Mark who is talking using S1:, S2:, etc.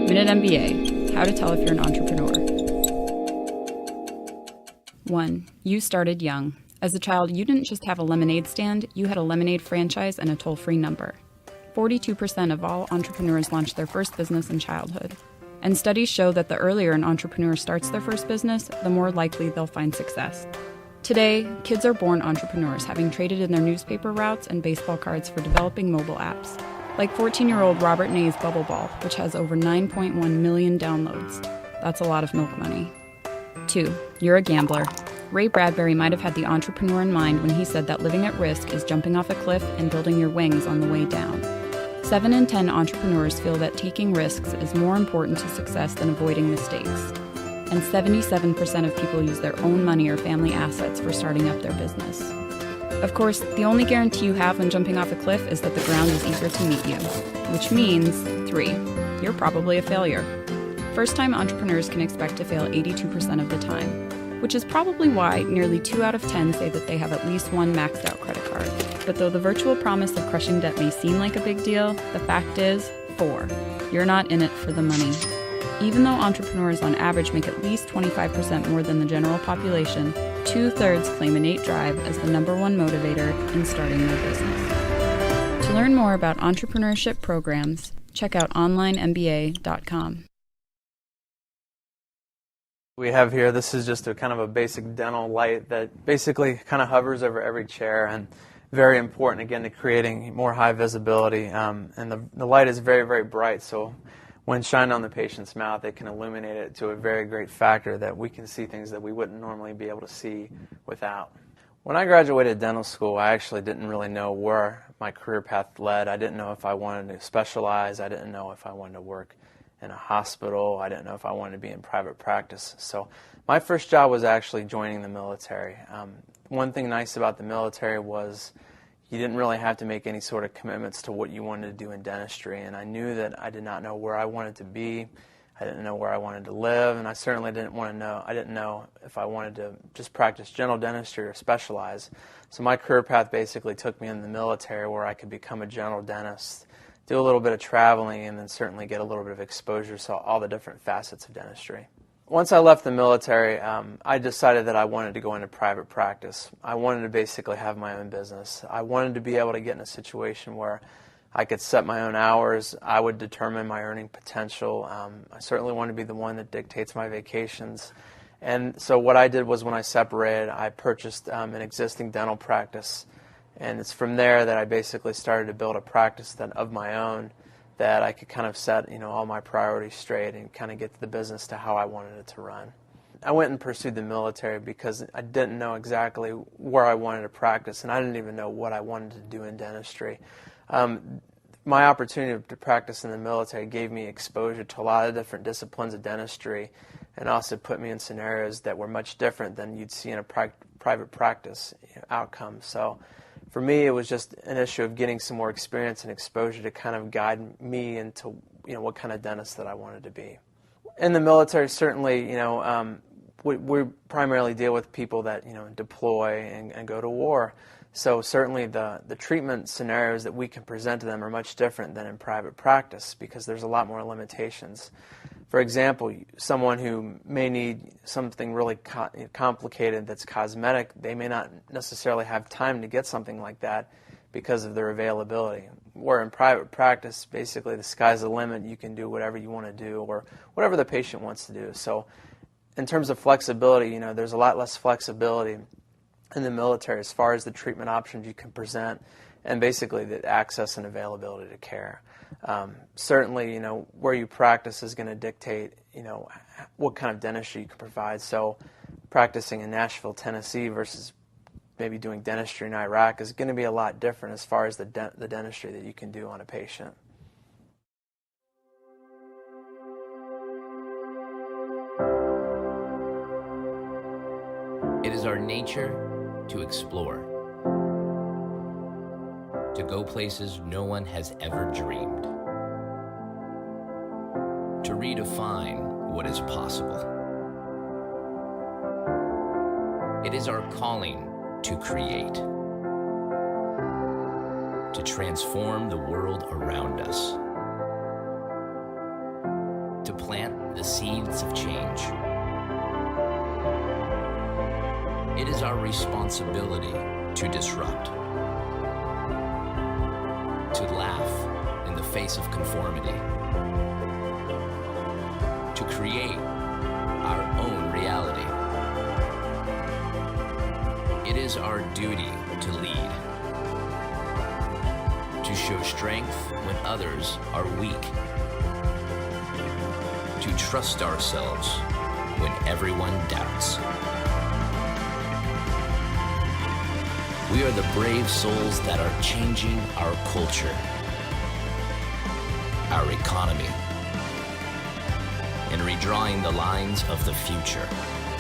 S1: Minute MBA, how to tell if you're an entrepreneur. 1. You started young. As a child, you didn't just have a lemonade stand, you had a lemonade franchise and a toll-free number. 42% of all entrepreneurs launch their first business in childhood. And studies show that the earlier an entrepreneur starts their first business, the more likely they'll find success. Today, kids are born entrepreneurs, having traded in their newspaper routes and baseball cards for developing mobile apps. Like 14-year-old Robert Nay's Bubble Ball, which has over 9.1 million downloads. That's a lot of milk money. 2. You're a gambler. Ray Bradbury might have had the entrepreneur in mind when he said that living at risk is jumping off a cliff and building your wings on the way down. 7 in 10 entrepreneurs feel that taking risks is more important to success than avoiding mistakes. And 77% of people use their own money or family assets for starting up their business. Of course, the only guarantee you have when jumping off a cliff is that the ground is eager to meet you, which means 3. You're probably a failure. First-time entrepreneurs can expect to fail 82% of the time, which is probably why nearly 2 out of 10 say that they have at least one maxed-out credit card. But though the virtual promise of crushing debt may seem like a big deal, the fact is, 4. You're not in it for the money. Even though entrepreneurs on average make at least 25% more than the general population, 2/3 claim innate drive as the #1 motivator in starting their business. To learn more about entrepreneurship programs, check out onlinemba.com.
S2: We have here, this is just a kind of a basic dental light that basically kind of hovers over every chair, and very important again to creating more high visibility. And the light is very, very bright, so when shined on the patient's mouth, it can illuminate it to a very great factor that we can see things that we wouldn't normally be able to see without. When I graduated dental school, I actually didn't really know where my career path led. I didn't know if I wanted to specialize. I didn't know if I wanted to work in a hospital. I didn't know if I wanted to be in private practice. So my first job was actually joining the military. One thing nice about the military was you didn't really have to make any sort of commitments to what you wanted to do in dentistry, and I knew that I did not know where I wanted to be. I didn't know where I wanted to live, and I certainly didn't know if I wanted to just practice general dentistry or specialize. So my career path basically took me in the military, where I could become a general dentist, do a little bit of traveling, and then certainly get a little bit of exposure to all the different facets of dentistry. Once I left the military, I decided that I wanted to go into private practice. I wanted to basically have my own business. I wanted to be able to get in a situation where I could set my own hours. I would determine my earning potential. I certainly wanted to be the one that dictates my vacations. And so what I did was, when I separated, I purchased an existing dental practice. And it's from there that I basically started to build a practice of my own, that I could kind of set, all my priorities straight and kind of get the business to how I wanted it to run. I went and pursued the military because I didn't know exactly where I wanted to practice, and I didn't even know what I wanted to do in dentistry. My opportunity to practice in the military gave me exposure to a lot of different disciplines of dentistry, and also put me in scenarios that were much different than you'd see in a private practice outcome. So for me, it was just an issue of getting some more experience and exposure to kind of guide me into what kind of dentist that I wanted to be. In the military, certainly, we primarily deal with people that deploy and go to war. So certainly the treatment scenarios that we can present to them are much different than in private practice, because there's a lot more limitations. For example, someone who may need something really complicated that's cosmetic, they may not necessarily have time to get something like that because of their availability. Where in private practice, basically the sky's the limit. You can do whatever you want to do, or whatever the patient wants to do. So in terms of flexibility, there's a lot less flexibility in the military as far as the treatment options you can present, and basically the access and availability to care. Certainly, where you practice is going to dictate, what kind of dentistry you can provide. So practicing in Nashville, Tennessee versus maybe doing dentistry in Iraq is going to be a lot different as far as the dentistry that you can do on a patient.
S3: It is our nature to explore, to go places no one has ever dreamed, to redefine what is possible. It is our calling to create, to transform the world around us, to plant the seeds of change. It is our responsibility to disrupt, to laugh in the face of conformity, to create our own reality. It is our duty to lead, to show strength when others are weak, to trust ourselves when everyone doubts. We are the brave souls that are changing our culture, our economy, and redrawing the lines of the future.